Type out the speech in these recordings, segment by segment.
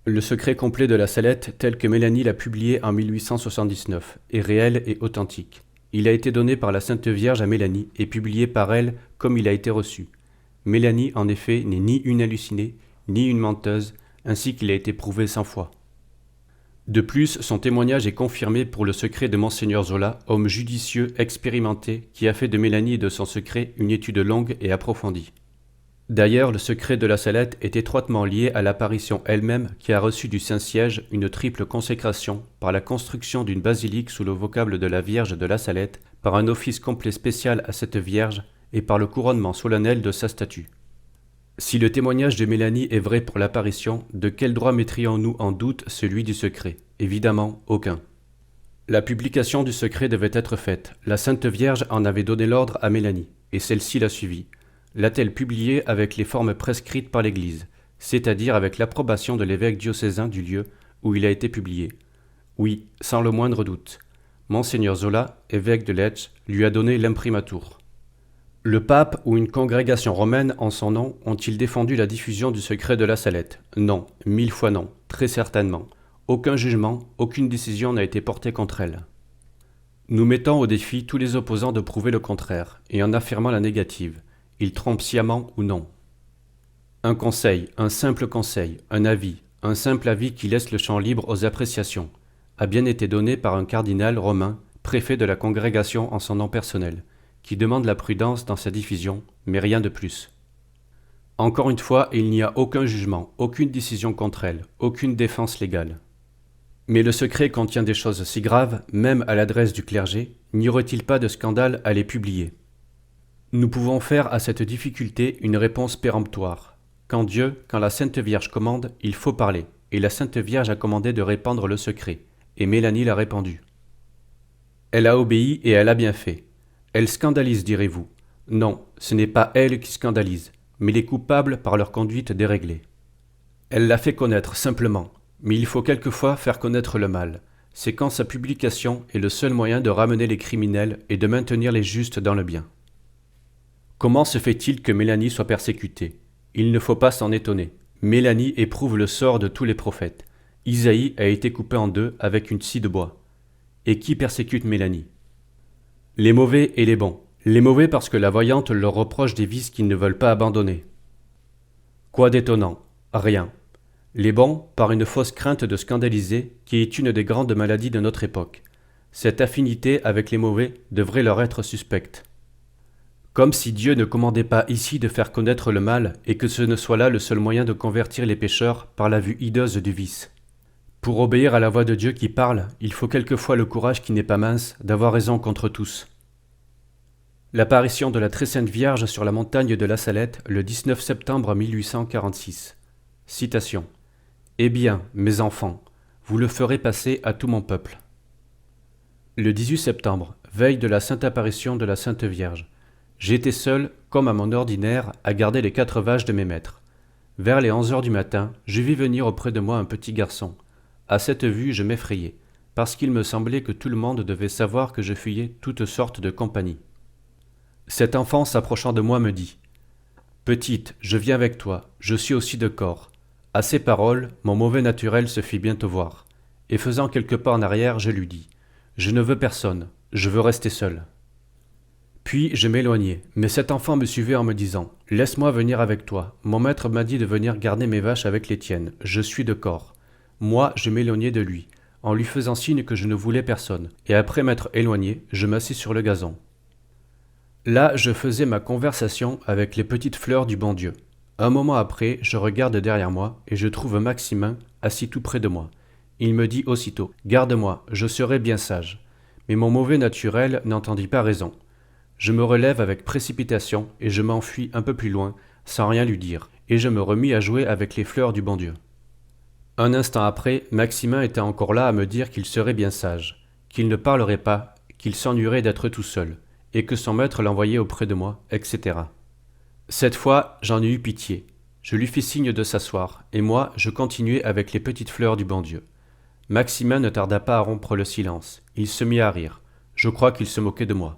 Le secret complet de la Salette, tel que Mélanie l'a publié en 1879, est réel et authentique. Il a été donné par la Sainte Vierge à Mélanie et publié par elle comme il a été reçu. Mélanie, en effet, n'est ni une hallucinée, ni une menteuse, ainsi qu'il a été prouvé 100 fois. De plus, son témoignage est confirmé pour le secret de Monseigneur Zola, homme judicieux, expérimenté, qui a fait de Mélanie et de son secret une étude longue et approfondie. D'ailleurs, le secret de la Salette est étroitement lié à l'apparition elle-même qui a reçu du Saint-Siège une triple consécration par la construction d'une basilique sous le vocable de la Vierge de la Salette, par un office complet spécial à cette Vierge et par le couronnement solennel de sa statue. Si le témoignage de Mélanie est vrai pour l'apparition, de quel droit mettrions-nous en doute celui du secret? Évidemment, aucun. La publication du secret devait être faite. La Sainte Vierge en avait donné l'ordre à Mélanie, et celle-ci l'a suivi. L'a-t-elle publié avec les formes prescrites par l'Église, c'est-à-dire avec l'approbation de l'évêque diocésain du lieu où il a été publié? Oui, sans le moindre doute. Monseigneur Zola, évêque de Lecce, lui a donné l'imprimatur. Le pape ou une congrégation romaine en son nom ont-ils défendu la diffusion du secret de la Salette? Non, 1000 fois non, très certainement. Aucun jugement, aucune décision n'a été portée contre elle. Nous mettons au défi tous les opposants de prouver le contraire, et en affirmant la négative. Ils trompent sciemment ou non. Un conseil, un simple conseil, un simple avis qui laisse le champ libre aux appréciations, a bien été donné par un cardinal romain, préfet de la congrégation en son nom personnel, qui demande la prudence dans sa diffusion, mais rien de plus. Encore une fois, il n'y a aucun jugement, aucune décision contre elle, aucune défense légale. Mais le secret contient des choses si graves, même à l'adresse du clergé, n'y aurait-il pas de scandale à les publier? Nous pouvons faire à cette difficulté une réponse péremptoire. Quand la Sainte Vierge commande, il faut parler, et la Sainte Vierge a commandé de répandre le secret, et Mélanie l'a répandu. Elle a obéi et elle a bien fait. Elle scandalise, direz-vous. Non, ce n'est pas elle qui scandalise, mais les coupables par leur conduite déréglée. Elle l'a fait connaître simplement, mais il faut quelquefois faire connaître le mal. C'est quand sa publication est le seul moyen de ramener les criminels et de maintenir les justes dans le bien. Comment se fait-il que Mélanie soit persécutée? Il ne faut pas s'en étonner. Mélanie éprouve le sort de tous les prophètes. Isaïe a été coupé en deux avec une scie de bois. Et qui persécute Mélanie? Les mauvais et les bons. Les mauvais parce que la voyante leur reproche des vices qu'ils ne veulent pas abandonner. Quoi d'étonnant? Rien. Les bons par une fausse crainte de scandaliser, qui est une des grandes maladies de notre époque. Cette affinité avec les mauvais devrait leur être suspecte. Comme si Dieu ne commandait pas ici de faire connaître le mal et que ce ne soit là le seul moyen de convertir les pécheurs par la vue hideuse du vice. Pour obéir à la voix de Dieu qui parle, il faut quelquefois le courage qui n'est pas mince d'avoir raison contre tous. L'apparition de la Très Sainte Vierge sur la montagne de la Salette le 19 septembre 1846. Citation. « Eh bien, mes enfants, vous le ferez passer à tout mon peuple. » Le 18 septembre, veille de la Sainte Apparition de la Sainte Vierge. J'étais seul, comme à mon ordinaire, à garder les 4 vaches de mes maîtres. Vers les 11 heures du matin, je vis venir auprès de moi un petit garçon. À cette vue, je m'effrayai, parce qu'il me semblait que tout le monde devait savoir que je fuyais toutes sortes de compagnies. Cet enfant s'approchant de moi me dit « Petite, je viens avec toi, je suis aussi de corps. » À ces paroles, mon mauvais naturel se fit bientôt voir, et faisant quelques pas en arrière, je lui dis « Je ne veux personne, je veux rester seul. » Puis je m'éloignai, mais cet enfant me suivait en me disant « Laisse-moi venir avec toi, mon maître m'a dit de venir garder mes vaches avec les tiennes, je suis de corps. » Moi, je m'éloignai de lui, en lui faisant signe que je ne voulais personne, et après m'être éloigné, je m'assis sur le gazon. Là, je faisais ma conversation avec les petites fleurs du bon Dieu. Un moment après, je regarde derrière moi, et je trouve Maximin assis tout près de moi. Il me dit aussitôt « Garde-moi, je serai bien sage. » Mais mon mauvais naturel n'entendit pas raison. Je me relève avec précipitation, et je m'enfuis un peu plus loin, sans rien lui dire, et je me remis à jouer avec les fleurs du bon Dieu. Un instant après, Maximin était encore là à me dire qu'il serait bien sage, qu'il ne parlerait pas, qu'il s'ennuierait d'être tout seul, et que son maître l'envoyait auprès de moi, etc. Cette fois, j'en ai eu pitié. Je lui fis signe de s'asseoir, et moi, je continuai avec les petites fleurs du bon Dieu. Maximin ne tarda pas à rompre le silence. Il se mit à rire. Je crois qu'il se moquait de moi.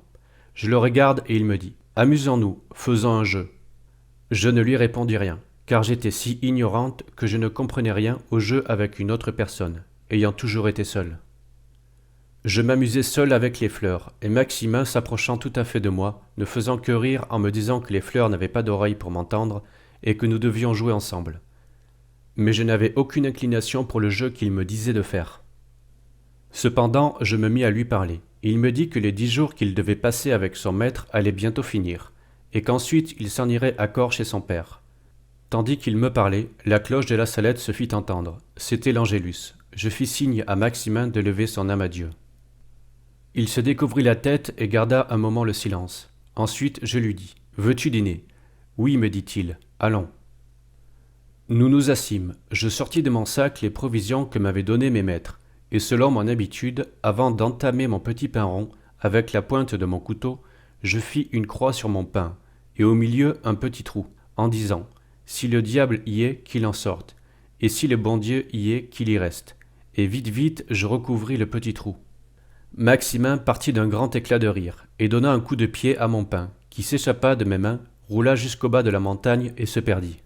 Je le regarde et il me dit « Amusons-nous, faisons un jeu. » Je ne lui répondis rien. car j'étais si ignorante que je ne comprenais rien au jeu avec une autre personne, ayant toujours été seule. Je m'amusais seul avec les fleurs, et Maximin s'approchant tout à fait de moi, ne faisant que rire en me disant que les fleurs n'avaient pas d'oreilles pour m'entendre, et que nous devions jouer ensemble. Mais je n'avais aucune inclination pour le jeu qu'il me disait de faire. Cependant, je me mis à lui parler. Il me dit que les 10 jours qu'il devait passer avec son maître allaient bientôt finir, et qu'ensuite il s'en irait à corps chez son père. Tandis qu'il me parlait, la cloche de la Salette se fit entendre. C'était l'Angélus. Je fis signe à Maximin de lever son âme à Dieu. Il se découvrit la tête et garda un moment le silence. Ensuite, je lui dis « Veux-tu dîner ?» « Oui, me dit-il. Allons. » Nous nous assîmes. Je sortis de mon sac les provisions que m'avaient données mes maîtres, et selon mon habitude, avant d'entamer mon petit pain rond, avec la pointe de mon couteau, je fis une croix sur mon pain, et au milieu un petit trou, en disant « Si le diable y est, qu'il en sorte, et si le bon Dieu y est, qu'il y reste. » Et vite, vite, je recouvris le petit trou. Maximin partit d'un grand éclat de rire, et donna un coup de pied à mon pain, qui s'échappa de mes mains, roula jusqu'au bas de la montagne et se perdit.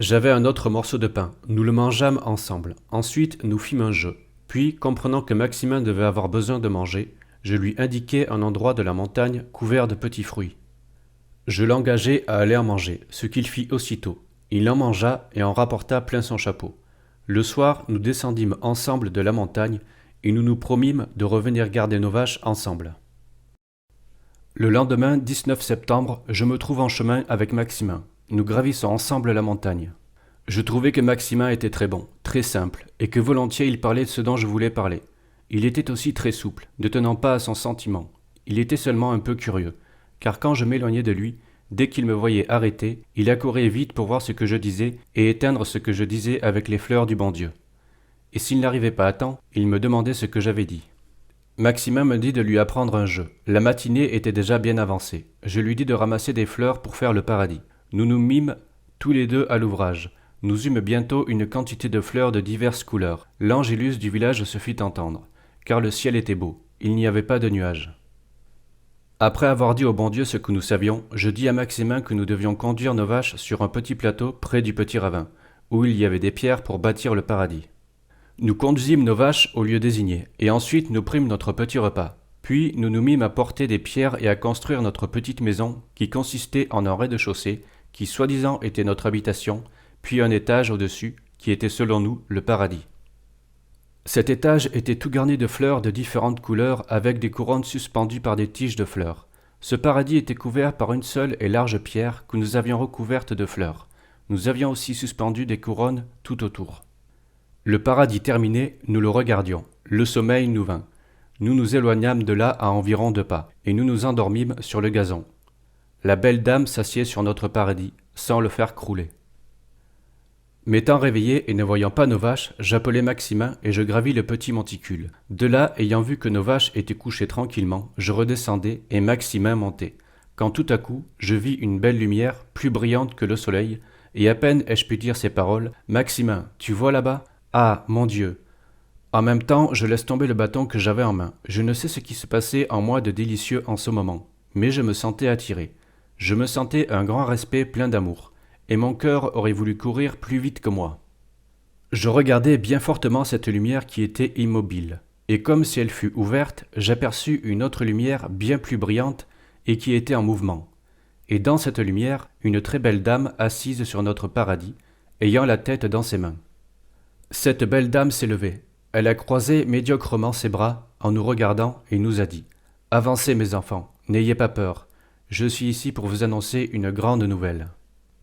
J'avais un autre morceau de pain, nous le mangeâmes ensemble. Ensuite, nous fîmes un jeu. Puis, comprenant que Maximin devait avoir besoin de manger, je lui indiquai un endroit de la montagne couvert de petits fruits. Je l'engageai à aller en manger, ce qu'il fit aussitôt. Il en mangea et en rapporta plein son chapeau. Le soir, nous descendîmes ensemble de la montagne et nous nous promîmes de revenir garder nos vaches ensemble. Le lendemain, 19 septembre, je me trouve en chemin avec Maximin. Nous gravissons ensemble la montagne. Je trouvais que Maximin était très bon, très simple, et que volontiers il parlait de ce dont je voulais parler. Il était aussi très souple, ne tenant pas à son sentiment. Il était seulement un peu curieux, car quand je m'éloignais de lui, dès qu'il me voyait arrêter, il accourait vite pour voir ce que je disais et éteindre ce que je disais avec les fleurs du bon Dieu. Et s'il n'arrivait pas à temps, il me demandait ce que j'avais dit. Maximin me dit de lui apprendre un jeu. La matinée était déjà bien avancée. Je lui dis de ramasser des fleurs pour faire le paradis. Nous nous mîmes tous les deux à l'ouvrage. Nous eûmes bientôt une quantité de fleurs de diverses couleurs. L'Angélus du village se fit entendre, car le ciel était beau. Il n'y avait pas de nuages. Après avoir dit au bon Dieu ce que nous savions, je dis à Maximin que nous devions conduire nos vaches sur un petit plateau près du petit ravin, où il y avait des pierres pour bâtir le paradis. Nous conduisîmes nos vaches au lieu désigné, et ensuite nous prîmes notre petit repas. Puis nous nous mîmes à porter des pierres et à construire notre petite maison, qui consistait en un rez-de-chaussée, qui soi-disant était notre habitation, puis un étage au-dessus, qui était selon nous le paradis. Cet étage était tout garni de fleurs de différentes couleurs, avec des couronnes suspendues par des tiges de fleurs. Ce paradis était couvert par une seule et large pierre que nous avions recouverte de fleurs. Nous avions aussi suspendu des couronnes tout autour. Le paradis terminé, nous le regardions. Le sommeil nous vint. Nous nous éloignâmes de là à environ 2 pas, et nous nous endormîmes sur le gazon. La belle dame s'assied sur notre paradis, sans le faire crouler. M'étant réveillé et ne voyant pas nos vaches, j'appelai Maximin et je gravis le petit monticule. De là, ayant vu que nos vaches étaient couchées tranquillement, je redescendais et Maximin montait. Quand tout à coup, je vis une belle lumière, plus brillante que le soleil, et à peine ai-je pu dire ces paroles, « Maximin, tu vois là-bas ? Ah, mon Dieu !» En même temps, je laisse tomber le bâton que j'avais en main. Je ne sais ce qui se passait en moi de délicieux en ce moment, mais je me sentais attiré. Je me sentais un grand respect plein d'amour, et mon cœur aurait voulu courir plus vite que moi. Je regardais bien fortement cette lumière qui était immobile, et comme si elle fût ouverte, j'aperçus une autre lumière bien plus brillante et qui était en mouvement. Et dans cette lumière, une très belle dame assise sur notre paradis, ayant la tête dans ses mains. Cette belle dame s'est levée. Elle a croisé médiocrement ses bras en nous regardant et nous a dit « Avancez mes enfants, n'ayez pas peur, je suis ici pour vous annoncer une grande nouvelle. »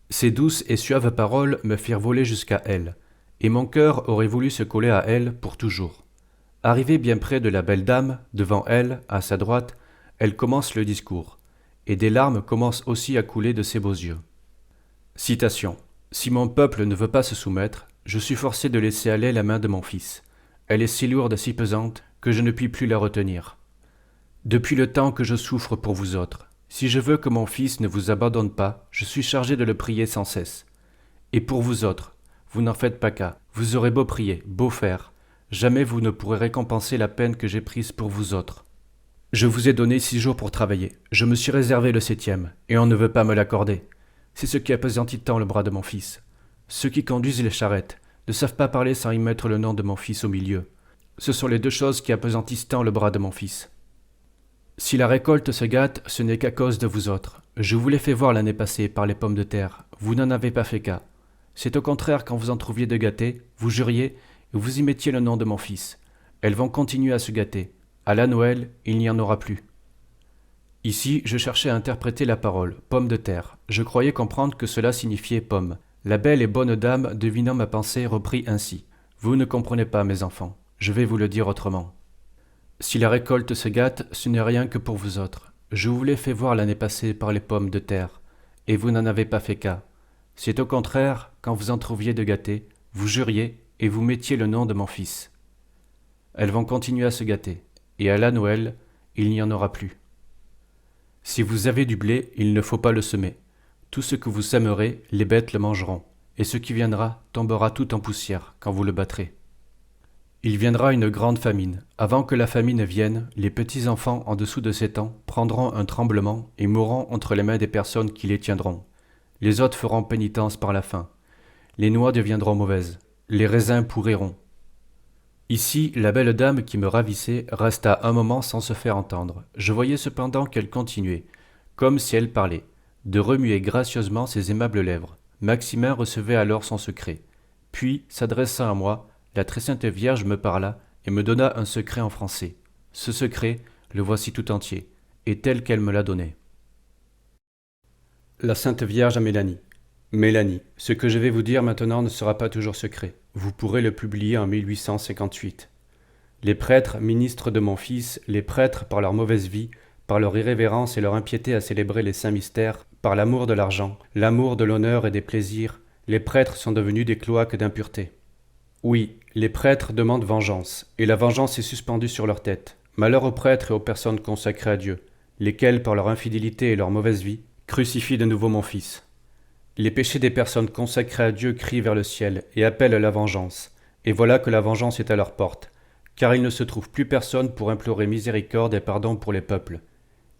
Ces douces et suaves paroles me firent voler jusqu'à elle, et mon cœur aurait voulu se coller à elle pour toujours. Arrivée bien près de la belle dame, devant elle, à sa droite, elle commence le discours, et des larmes commencent aussi à couler de ses beaux yeux. Citation. « Si mon peuple ne veut pas se soumettre, je suis forcé de laisser aller la main de mon fils. Elle est si lourde et si pesante que je ne puis plus la retenir. Depuis le temps que je souffre pour vous autres, si je veux que mon fils ne vous abandonne pas, je suis chargé de le prier sans cesse. Et pour vous autres, vous n'en faites pas cas, vous aurez beau prier, beau faire, jamais vous ne pourrez récompenser la peine que j'ai prise pour vous autres. Je vous ai donné 6 jours pour travailler, je me suis réservé le 7e, et on ne veut pas me l'accorder. C'est ce qui appesantit tant le bras de mon fils. Ceux qui conduisent les charrettes ne savent pas parler sans y mettre le nom de mon fils au milieu. Ce sont les deux choses qui appesantissent tant le bras de mon fils. Si la récolte se gâte, ce n'est qu'à cause de vous autres. Je vous l'ai fait voir l'année passée par les pommes de terre. Vous n'en avez pas fait cas. C'est au contraire quand vous en trouviez de gâtées, vous juriez et vous y mettiez le nom de mon fils. Elles vont continuer à se gâter. À la Noël, il n'y en aura plus. Ici, je cherchais à interpréter la parole, pomme de terre. Je croyais comprendre que cela signifiait pomme. La belle et bonne dame, devinant ma pensée, reprit ainsi. Vous ne comprenez pas, mes enfants. Je vais vous le dire autrement. Si la récolte se gâte, ce n'est rien que pour vous autres. Je vous l'ai fait voir l'année passée par les pommes de terre, et vous n'en avez pas fait cas. C'est au contraire, quand vous en trouviez de gâtés, vous juriez et vous mettiez le nom de mon fils. Elles vont continuer à se gâter, et à la Noël, il n'y en aura plus. Si vous avez du blé, il ne faut pas le semer. Tout ce que vous sèmerez, les bêtes le mangeront, et ce qui viendra tombera tout en poussière quand vous le battrez. Il viendra une grande famine. Avant que la famine vienne, les petits-enfants en dessous de 7 ans prendront un tremblement et mourront entre les mains des personnes qui les tiendront. Les autres feront pénitence par la faim. Les noix deviendront mauvaises. Les raisins pourriront. Ici, la belle dame qui me ravissait resta un moment sans se faire entendre. Je voyais cependant qu'elle continuait, comme si elle parlait, de remuer gracieusement ses aimables lèvres. Maximin recevait alors son secret. Puis, s'adressant à moi, la très sainte Vierge me parla et me donna un secret en français. Ce secret, le voici tout entier, et tel qu'elle me l'a donné. La Sainte Vierge à Mélanie. Mélanie, ce que je vais vous dire maintenant ne sera pas toujours secret. Vous pourrez le publier en 1858. Les prêtres, ministres de mon fils, les prêtres par leur mauvaise vie, par leur irrévérence et leur impiété à célébrer les saints mystères, par l'amour de l'argent, l'amour de l'honneur et des plaisirs, les prêtres sont devenus des cloaques d'impureté. Oui, les prêtres demandent vengeance, et la vengeance est suspendue sur leur tête. Malheur aux prêtres et aux personnes consacrées à Dieu, lesquels, par leur infidélité et leur mauvaise vie, crucifient de nouveau mon fils. Les péchés des personnes consacrées à Dieu crient vers le ciel et appellent la vengeance, et voilà que la vengeance est à leur porte, car il ne se trouve plus personne pour implorer miséricorde et pardon pour les peuples.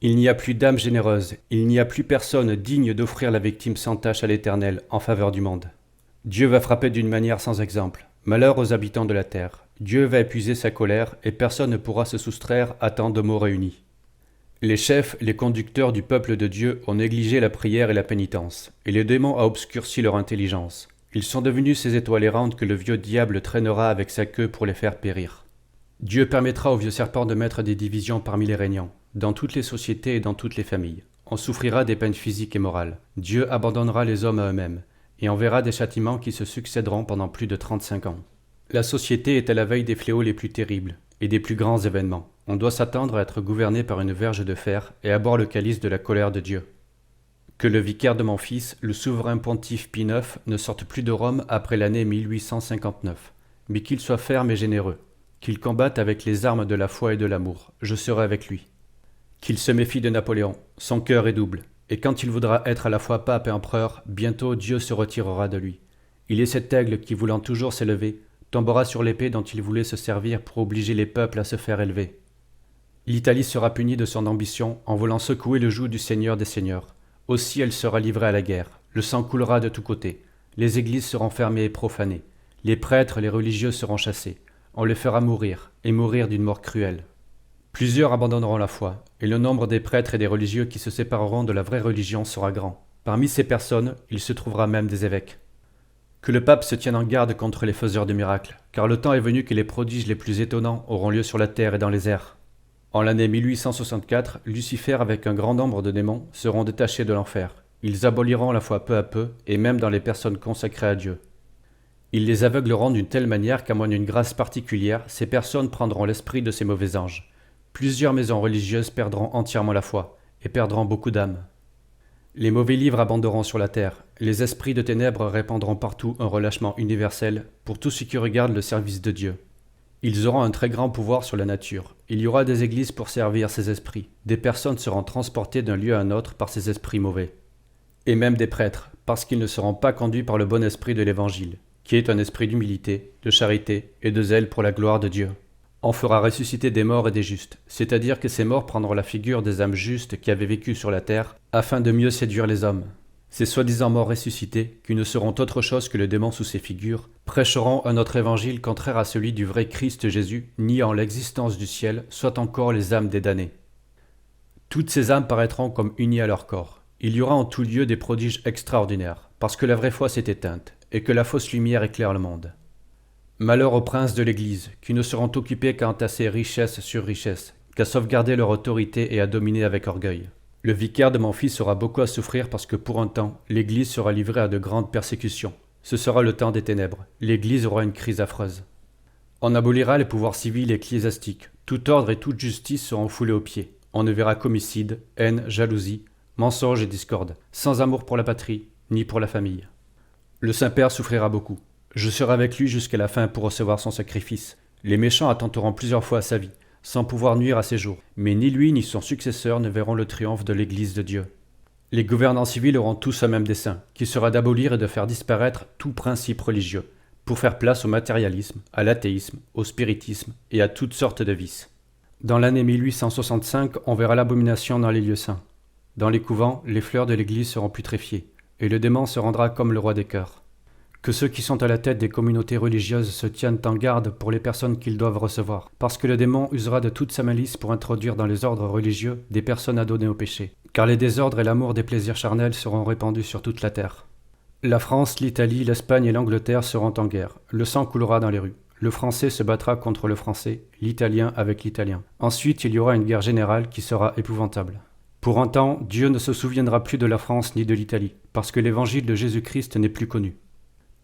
Il n'y a plus d'âme généreuse, il n'y a plus personne digne d'offrir la victime sans tache à l'Éternel en faveur du monde. Dieu va frapper d'une manière sans exemple. Malheur aux habitants de la terre. Dieu va épuiser sa colère et personne ne pourra se soustraire à tant de mots réunis. Les chefs, les conducteurs du peuple de Dieu ont négligé la prière et la pénitence, et le démon a obscurci leur intelligence. Ils sont devenus ces étoiles errantes que le vieux diable traînera avec sa queue pour les faire périr. Dieu permettra au vieux serpent de mettre des divisions parmi les régnants, dans toutes les sociétés et dans toutes les familles. On souffrira des peines physiques et morales. Dieu abandonnera les hommes à eux-mêmes, et enverra des châtiments qui se succéderont pendant plus de 35 ans. La société est à la veille des fléaux les plus terribles et des plus grands événements. On doit s'attendre à être gouverné par une verge de fer et à boire le calice de la colère de Dieu. Que le vicaire de mon fils, le souverain pontife Pie IX, ne sorte plus de Rome après l'année 1859, mais qu'il soit ferme et généreux, qu'il combatte avec les armes de la foi et de l'amour, je serai avec lui. Qu'il se méfie de Napoléon, son cœur est double, et quand il voudra être à la fois pape et empereur, bientôt Dieu se retirera de lui. Il est cet aigle qui, voulant toujours s'élever, tombera sur l'épée dont il voulait se servir pour obliger les peuples à se faire élever. L'Italie sera punie de son ambition en voulant secouer le joug du Seigneur des Seigneurs. Aussi elle sera livrée à la guerre. Le sang coulera de tous côtés. Les églises seront fermées et profanées. Les prêtres, les religieux seront chassés. On les fera mourir, et mourir d'une mort cruelle. Plusieurs abandonneront la foi, et le nombre des prêtres et des religieux qui se sépareront de la vraie religion sera grand. Parmi ces personnes, il se trouvera même des évêques. Que le pape se tienne en garde contre les faiseurs de miracles, car le temps est venu que les prodiges les plus étonnants auront lieu sur la terre et dans les airs. En l'année 1864, Lucifer avec un grand nombre de démons seront détachés de l'enfer. Ils aboliront la foi peu à peu, et même dans les personnes consacrées à Dieu. Ils les aveugleront d'une telle manière qu'à moins d'une grâce particulière, ces personnes prendront l'esprit de ces mauvais anges. Plusieurs maisons religieuses perdront entièrement la foi, et perdront beaucoup d'âmes. Les mauvais livres abonderont sur la terre. Les esprits de ténèbres répandront partout un relâchement universel pour tout ce qui regarde le service de Dieu. Ils auront un très grand pouvoir sur la nature. Il y aura des églises pour servir ces esprits. Des personnes seront transportées d'un lieu à un autre par ces esprits mauvais. Et même des prêtres, parce qu'ils ne seront pas conduits par le bon esprit de l'Évangile, qui est un esprit d'humilité, de charité et de zèle pour la gloire de Dieu. On fera ressusciter des morts et des justes, c'est-à-dire que ces morts prendront la figure des âmes justes qui avaient vécu sur la terre, afin de mieux séduire les hommes. Ces soi-disant morts ressuscités, qui ne seront autre chose que le démon sous ses figures, prêcheront un autre évangile contraire à celui du vrai Christ Jésus, niant l'existence du ciel, soit encore les âmes des damnés. Toutes ces âmes paraîtront comme unies à leur corps. Il y aura en tout lieu des prodiges extraordinaires, parce que la vraie foi s'est éteinte, et que la fausse lumière éclaire le monde. Malheur aux princes de l'Église, qui ne seront occupés qu'à entasser richesse sur richesse, qu'à sauvegarder leur autorité et à dominer avec orgueil. Le vicaire de mon fils aura beaucoup à souffrir parce que pour un temps, l'Église sera livrée à de grandes persécutions. Ce sera le temps des ténèbres. L'Église aura une crise affreuse. On abolira les pouvoirs civils et ecclésiastiques. Tout ordre et toute justice seront foulés aux pieds. On ne verra qu'homicide, haine, jalousie, mensonge et discorde, sans amour pour la patrie, ni pour la famille. Le Saint-Père souffrira beaucoup. Je serai avec lui jusqu'à la fin pour recevoir son sacrifice. Les méchants attenteront plusieurs fois à sa vie, sans pouvoir nuire à ses jours. Mais ni lui ni son successeur ne verront le triomphe de l'Église de Dieu. Les gouvernants civils auront tous un même dessein, qui sera d'abolir et de faire disparaître tout principe religieux, pour faire place au matérialisme, à l'athéisme, au spiritisme et à toutes sortes de vices. Dans l'année 1865, on verra l'abomination dans les lieux saints. Dans les couvents, les fleurs de l'Église seront putréfiées, et le démon se rendra comme le roi des cœurs. Que ceux qui sont à la tête des communautés religieuses se tiennent en garde pour les personnes qu'ils doivent recevoir, parce que le démon usera de toute sa malice pour introduire dans les ordres religieux des personnes adonnées au péché, car les désordres et l'amour des plaisirs charnels seront répandus sur toute la terre. La France, l'Italie, l'Espagne et l'Angleterre seront en guerre, le sang coulera dans les rues, le français se battra contre le français, l'italien avec l'italien. Ensuite, il y aura une guerre générale qui sera épouvantable. Pour un temps, Dieu ne se souviendra plus de la France ni de l'Italie, parce que l'évangile de Jésus-Christ n'est plus connu.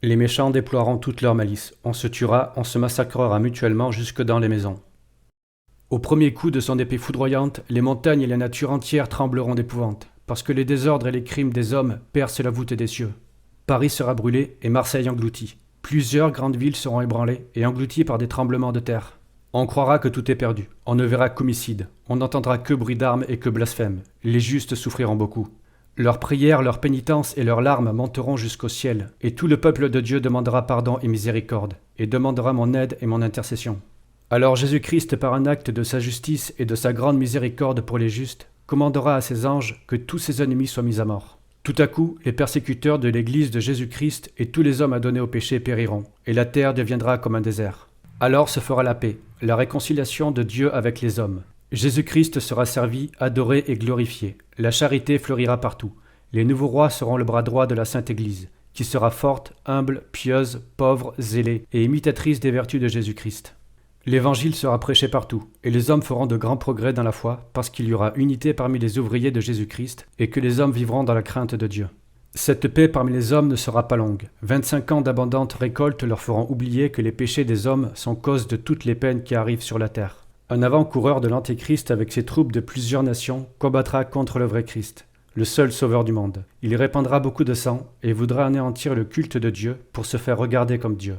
Les méchants déploieront toute leur malice. On se tuera, on se massacrera mutuellement jusque dans les maisons. Au premier coup de son épée foudroyante, les montagnes et la nature entière trembleront d'épouvante, parce que les désordres et les crimes des hommes percent la voûte des cieux. Paris sera brûlé et Marseille engloutie. Plusieurs grandes villes seront ébranlées et englouties par des tremblements de terre. On croira que tout est perdu. On ne verra qu'homicide. On n'entendra que bruit d'armes et que blasphème. Les justes souffriront beaucoup. Leurs prières, leurs pénitences et leurs larmes monteront jusqu'au ciel, et tout le peuple de Dieu demandera pardon et miséricorde, et demandera mon aide et mon intercession. Alors Jésus-Christ, par un acte de sa justice et de sa grande miséricorde pour les justes, commandera à ses anges que tous ses ennemis soient mis à mort. Tout à coup, les persécuteurs de l'Église de Jésus-Christ et tous les hommes adonnés au péché périront, et la terre deviendra comme un désert. Alors se fera la paix, la réconciliation de Dieu avec les hommes. Jésus-Christ sera servi, adoré et glorifié. La charité fleurira partout. Les nouveaux rois seront le bras droit de la Sainte Église, qui sera forte, humble, pieuse, pauvre, zélée et imitatrice des vertus de Jésus-Christ. L'Évangile sera prêché partout, et les hommes feront de grands progrès dans la foi, parce qu'il y aura unité parmi les ouvriers de Jésus-Christ, et que les hommes vivront dans la crainte de Dieu. Cette paix parmi les hommes ne sera pas longue. 25 ans d'abondantes récoltes leur feront oublier que les péchés des hommes sont cause de toutes les peines qui arrivent sur la terre. Un avant-coureur de l'Antéchrist avec ses troupes de plusieurs nations combattra contre le vrai Christ, le seul sauveur du monde. Il répandra beaucoup de sang et voudra anéantir le culte de Dieu pour se faire regarder comme Dieu.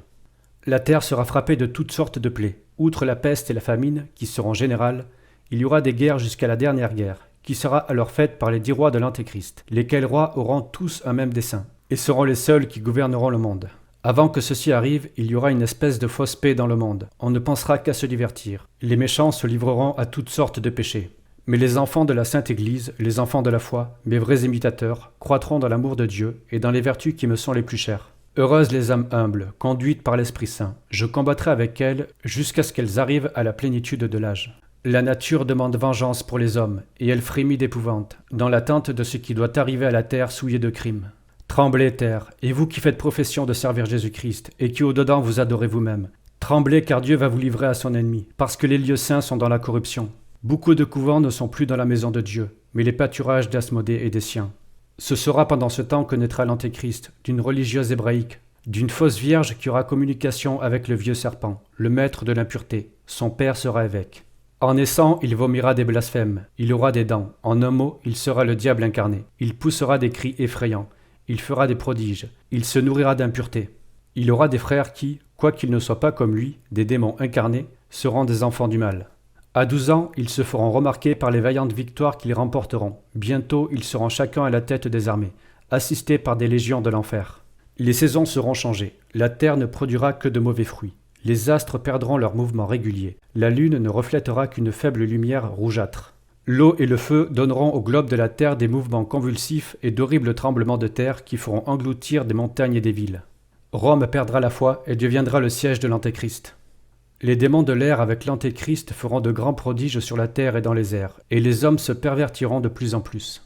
La terre sera frappée de toutes sortes de plaies. Outre la peste et la famine, qui seront générales, il y aura des guerres jusqu'à la dernière guerre, qui sera alors faite par les 10 rois de l'Antéchrist, lesquels rois auront tous un même dessein, et seront les seuls qui gouverneront le monde. Avant que ceci arrive, il y aura une espèce de fausse paix dans le monde. On ne pensera qu'à se divertir. Les méchants se livreront à toutes sortes de péchés. Mais les enfants de la Sainte Église, les enfants de la foi, mes vrais imitateurs, croîtront dans l'amour de Dieu et dans les vertus qui me sont les plus chères. Heureuses les âmes humbles, conduites par l'Esprit Saint. Je combattrai avec elles jusqu'à ce qu'elles arrivent à la plénitude de l'âge. La nature demande vengeance pour les hommes, et elle frémit d'épouvante, dans l'attente de ce qui doit arriver à la terre souillée de crimes. Tremblez, terre, et vous qui faites profession de servir Jésus-Christ, et qui au-dedans vous adorez vous-même. Tremblez, car Dieu va vous livrer à son ennemi, parce que les lieux saints sont dans la corruption. Beaucoup de couvents ne sont plus dans la maison de Dieu, mais les pâturages d'Asmodée et des siens. Ce sera pendant ce temps que naîtra l'Antéchrist, d'une religieuse hébraïque, d'une fausse vierge qui aura communication avec le vieux serpent, le maître de l'impureté. Son père sera évêque. En naissant, il vomira des blasphèmes, il aura des dents. En un mot, il sera le diable incarné. Il poussera des cris effrayants. Il fera des prodiges, il se nourrira d'impureté. Il aura des frères qui, quoiqu'ils ne soient pas comme lui, des démons incarnés, seront des enfants du mal. À 12 ans, ils se feront remarquer par les vaillantes victoires qu'ils remporteront. Bientôt, ils seront chacun à la tête des armées, assistés par des légions de l'enfer. Les saisons seront changées, la terre ne produira que de mauvais fruits. Les astres perdront leur mouvement régulier. La lune ne reflètera qu'une faible lumière rougeâtre. L'eau et le feu donneront au globe de la terre des mouvements convulsifs et d'horribles tremblements de terre qui feront engloutir des montagnes et des villes. Rome perdra la foi et deviendra le siège de l'Antéchrist. Les démons de l'air avec l'Antéchrist feront de grands prodiges sur la terre et dans les airs, et les hommes se pervertiront de plus en plus.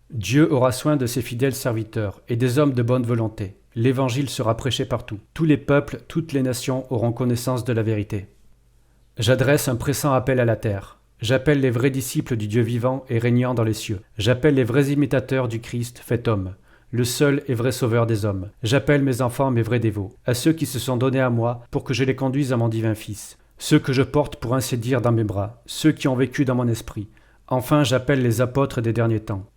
Dieu aura soin de ses fidèles serviteurs et des hommes de bonne volonté. L'Évangile sera prêché partout. Tous les peuples, toutes les nations auront connaissance de la vérité. J'adresse un pressant appel à la terre. J'appelle les vrais disciples du Dieu vivant et régnant dans les cieux. J'appelle les vrais imitateurs du Christ fait homme, le seul et vrai sauveur des hommes. J'appelle mes enfants, mes vrais dévots, à ceux qui se sont donnés à moi pour que je les conduise à mon divin Fils, ceux que je porte pour ainsi dire dans mes bras, ceux qui ont vécu dans mon esprit. Enfin, j'appelle les apôtres des derniers temps,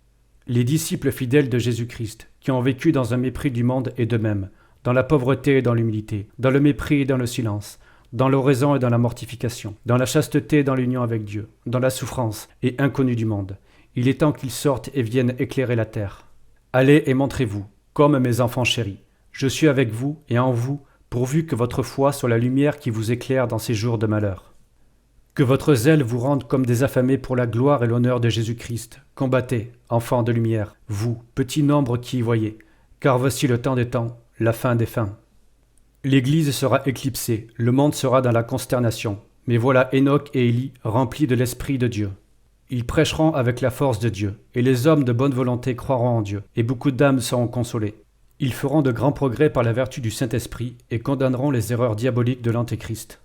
les disciples fidèles de Jésus-Christ, qui ont vécu dans un mépris du monde et d'eux-mêmes, dans la pauvreté et dans l'humilité, dans le mépris et dans le silence, dans l'oraison et dans la mortification, dans la chasteté et dans l'union avec Dieu, dans la souffrance et inconnue du monde. Il est temps qu'ils sortent et viennent éclairer la terre. Allez et montrez-vous, comme mes enfants chéris. Je suis avec vous et en vous, pourvu que votre foi soit la lumière qui vous éclaire dans ces jours de malheur. Que votre zèle vous rende comme des affamés pour la gloire et l'honneur de Jésus-Christ. Combattez, enfants de lumière, vous, petit nombre qui y voyez, car voici le temps des temps, la fin des fins. L'Église sera éclipsée, le monde sera dans la consternation. Mais voilà Enoch et Élie remplis de l'Esprit de Dieu. Ils prêcheront avec la force de Dieu, et les hommes de bonne volonté croiront en Dieu, et beaucoup d'âmes seront consolées. Ils feront de grands progrès par la vertu du Saint-Esprit, et condamneront les erreurs diaboliques de l'Antéchrist.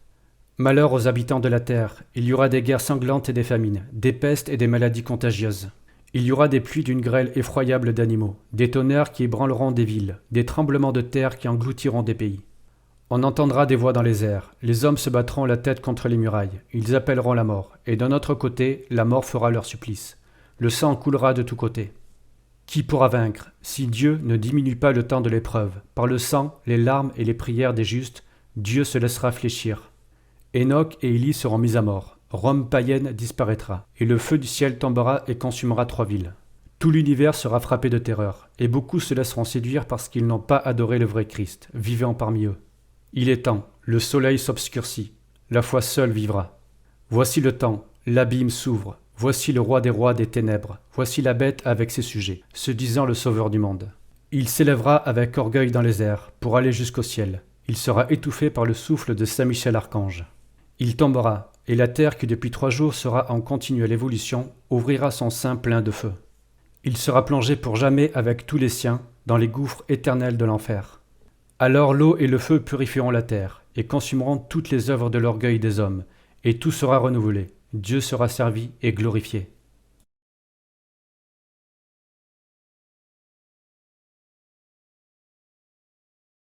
Malheur aux habitants de la terre, il y aura des guerres sanglantes et des famines, des pestes et des maladies contagieuses. Il y aura des pluies d'une grêle effroyable d'animaux, des tonnerres qui ébranleront des villes, des tremblements de terre qui engloutiront des pays. On entendra des voix dans les airs, les hommes se battront la tête contre les murailles, ils appelleront la mort, et d'un autre côté, la mort fera leur supplice. Le sang coulera de tous côtés. Qui pourra vaincre, si Dieu ne diminue pas le temps de l'épreuve? Par le sang, les larmes et les prières des justes, Dieu se laissera fléchir. Enoch et Élie seront mis à mort, Rome païenne disparaîtra, et le feu du ciel tombera et consumera 3 villes. Tout l'univers sera frappé de terreur, et beaucoup se laisseront séduire parce qu'ils n'ont pas adoré le vrai Christ, vivant parmi eux. Il est temps, le soleil s'obscurcit, la foi seule vivra. Voici le temps, l'abîme s'ouvre, voici le roi des rois des ténèbres, voici la bête avec ses sujets, se disant le sauveur du monde. Il s'élèvera avec orgueil dans les airs, pour aller jusqu'au ciel. Il sera étouffé par le souffle de Saint Michel Archange. Il tombera, et la terre qui depuis 3 jours sera en continuelle évolution, ouvrira son sein plein de feu. Il sera plongé pour jamais avec tous les siens, dans les gouffres éternels de l'enfer. Alors l'eau et le feu purifieront la terre, et consumeront toutes les œuvres de l'orgueil des hommes, et tout sera renouvelé, Dieu sera servi et glorifié.